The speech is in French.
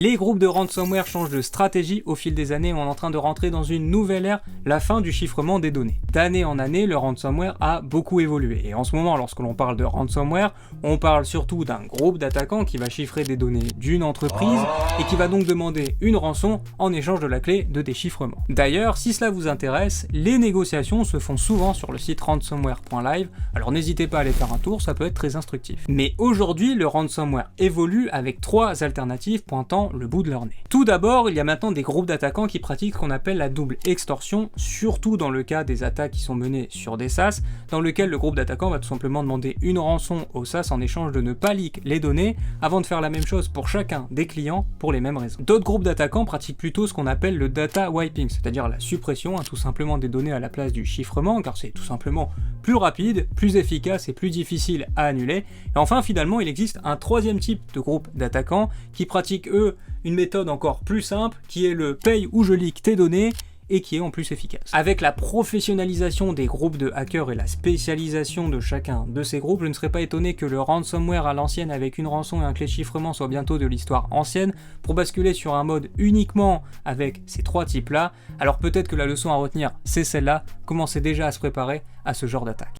Les groupes de ransomware changent de stratégie au fil des années, on est en train de rentrer dans une nouvelle ère, la fin du chiffrement des données. D'année en année, le ransomware a beaucoup évolué, et en ce moment, lorsque l'on parle de ransomware, on parle surtout d'un groupe d'attaquants qui va chiffrer des données d'une entreprise, et qui va donc demander une rançon en échange de la clé de déchiffrement. D'ailleurs, si cela vous intéresse, les négociations se font souvent sur le site ransomware.live, alors n'hésitez pas à aller faire un tour, ça peut être très instructif. Mais aujourd'hui, le ransomware évolue avec 3 alternatives pointant le bout de leur nez. Tout d'abord, il y a maintenant des groupes d'attaquants qui pratiquent ce qu'on appelle la double extorsion, surtout dans le cas des attaques qui sont menées sur des SaaS, dans lequel le groupe d'attaquants va tout simplement demander une rançon au SaaS en échange de ne pas leak les données, avant de faire la même chose pour chacun des clients pour les mêmes raisons. D'autres groupes d'attaquants pratiquent plutôt ce qu'on appelle le data wiping, c'est-à-dire la suppression tout simplement des données à la place du chiffrement, car c'est tout simplement plus rapide, plus efficace et plus difficile à annuler. Et enfin, finalement, il existe un troisième type de groupe d'attaquants qui pratiquent, eux, une méthode encore plus simple, qui est le paye ou je leak tes données, et qui est en plus efficace. Avec la professionnalisation des groupes de hackers et la spécialisation de chacun de ces groupes, je ne serais pas étonné que le ransomware à l'ancienne avec une rançon et un clé de chiffrement soit bientôt de l'histoire ancienne, pour basculer sur un mode uniquement avec ces 3 types-là. Alors peut-être que la leçon à retenir, c'est celle-là, commencez déjà à se préparer à ce genre d'attaque.